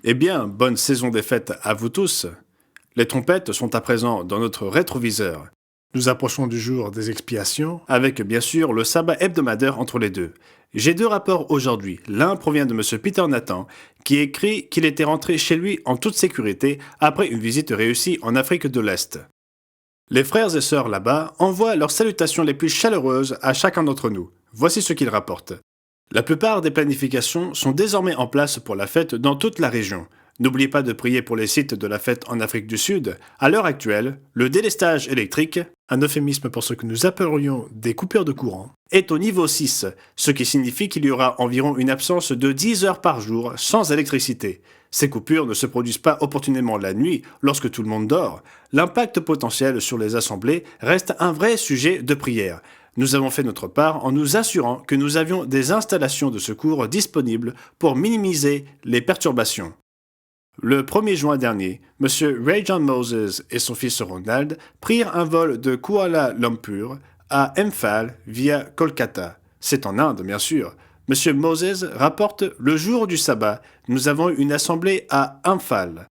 Eh bien, bonne saison des fêtes à vous tous. Les trompettes sont à présent dans notre rétroviseur, Nous approchons du jour des expiations. avec bien sûr le sabbat hebdomadaire entre les deux. J'ai deux rapports aujourd'hui. L'un provient de M. Peter Nathan, qui écrit qu'il était rentré chez lui en toute sécurité après une visite réussie en Afrique de l'Est. Les frères et sœurs là-bas envoient leurs salutations les plus chaleureuses à chacun d'entre nous. Voici ce qu'ils rapportent. La plupart des planifications sont désormais en place pour la fête dans toute la région. N'oubliez pas de prier pour les sites de la fête en Afrique du Sud. À l'heure actuelle, le délestage électrique, Un euphémisme pour ce que nous appellerions des coupures de courant. est au niveau 6, ce qui signifie qu'il y aura environ une absence de 10 heures par jour sans électricité. Ces coupures ne se produisent pas opportunément la nuit, lorsque tout le monde dort. L'impact potentiel sur les assemblées reste un vrai sujet de prière. Nous avons fait notre part en nous assurant que nous avions des installations de secours disponibles pour minimiser les perturbations. Le 1er juin dernier, M. Ray John Moses et son fils Ronald prirent un vol de Kuala Lumpur à Imphal via Kolkata. C'est en Inde, bien sûr. M. Moses rapporte le jour du sabbat, nous avons eu une assemblée à Imphal.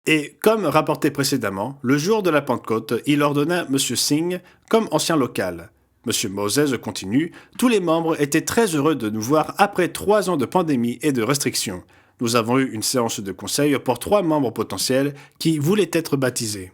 Et comme rapporté précédemment, le jour de la Pentecôte, il ordonna M. Singh comme ancien local. M. Moses continue, tous les membres étaient très heureux de nous voir après 3 ans de pandémie et de restrictions. Nous avons eu une séance de conseil pour 3 membres potentiels qui voulaient être baptisés.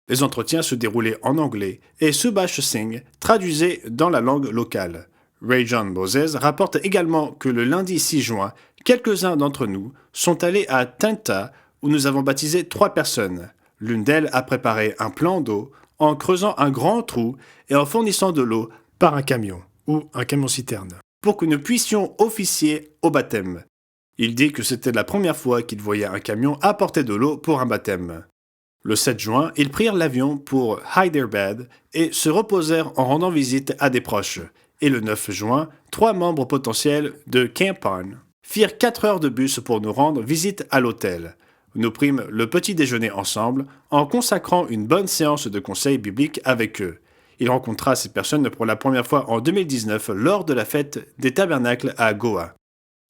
Les entretiens se déroulaient en anglais et Subhash Singh traduisait dans la langue locale. Ray John Moses rapporte également que le lundi 6 juin, quelques-uns d'entre nous sont allés à Tanta où nous avons baptisé 3 personnes. L'une d'elles a préparé un plan d'eau en creusant un grand trou et en fournissant de l'eau Par un camion ou un camion-citerne. pour que nous puissions officier au baptême. Il dit que c'était la première fois qu'il voyait un camion apporter de l'eau pour un baptême. Le 7 juin, ils prirent l'avion pour Hyderabad et se reposèrent en rendant visite à des proches. Et le 9 juin, 3 membres potentiels de Camp On firent 4 heures de bus pour nous rendre visite à l'hôtel. Nous prîmes le petit déjeuner ensemble en consacrant une bonne séance de conseil biblique avec eux. Il rencontra ces personnes pour la première fois en 2019 lors de la fête des tabernacles à Goa.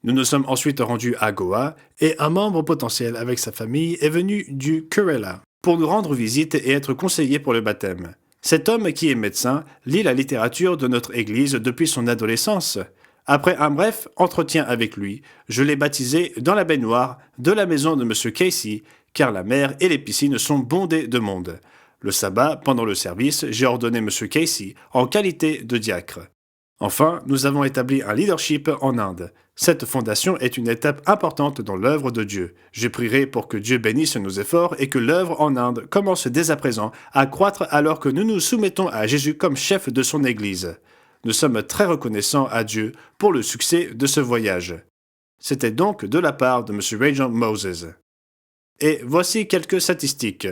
Nous nous sommes ensuite rendus à Goa Et un membre potentiel avec sa famille est venu du Kerala. pour nous rendre visite et être conseillé pour le baptême. Cet homme qui est médecin lit la littérature de notre Église depuis son adolescence. Après un bref entretien avec lui, je l'ai baptisé dans la baignoire de la maison de M. Casey, car la mer et les piscines sont bondées de monde. Le sabbat, pendant le service, j'ai ordonné M. Casey en qualité de diacre. Enfin, nous avons établi un leadership en Inde. Cette fondation est une étape importante dans l'œuvre de Dieu. Je prierai pour que Dieu bénisse nos efforts et que l'œuvre en Inde commence dès à présent à croître alors que nous nous soumettons à Jésus comme chef de son Église. Nous sommes très reconnaissants à Dieu pour le succès de ce voyage. C'était donc de la part de M. Ray John Moses. Et voici quelques statistiques.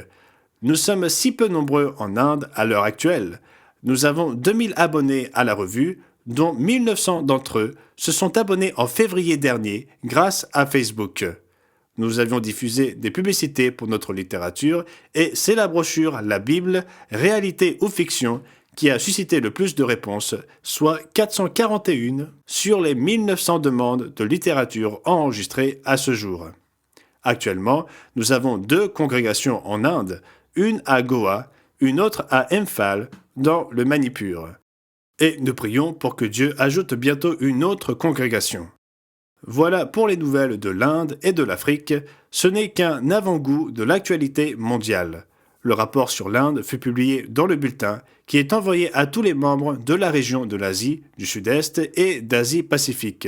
Nous sommes si peu nombreux en Inde à l'heure actuelle. Nous avons 2000 abonnés à la revue, dont 1900 d'entre eux se sont abonnés en février dernier grâce à Facebook. Nous avions diffusé des publicités pour notre littérature et c'est la brochure La Bible, réalité ou fiction qui a suscité le plus de réponses, soit 441 sur les 1900 demandes de littérature enregistrées à ce jour. Actuellement, nous avons 2 congrégations en Inde, une à Goa, une autre à Imphal, dans le Manipur. Et nous prions pour que Dieu ajoute bientôt une autre congrégation. Voilà pour les nouvelles de l'Inde et de l'Afrique, ce n'est qu'un avant-goût de l'actualité mondiale. Le rapport sur l'Inde fut publié dans le bulletin qui est envoyé à tous les membres de la région de l'Asie, du Sud-Est et d'Asie-Pacifique.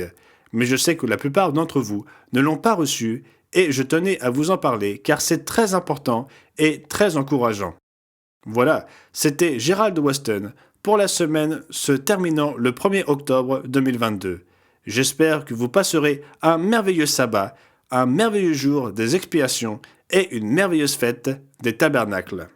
Mais je sais que la plupart d'entre vous ne l'ont pas reçu et je tenais à vous en parler car c'est très important et très encourageant. Voilà, c'était Gérald Weston pour la semaine se terminant le 1er octobre 2022. J'espère que vous passerez un merveilleux sabbat, un merveilleux jour des expiations et une merveilleuse fête des tabernacles.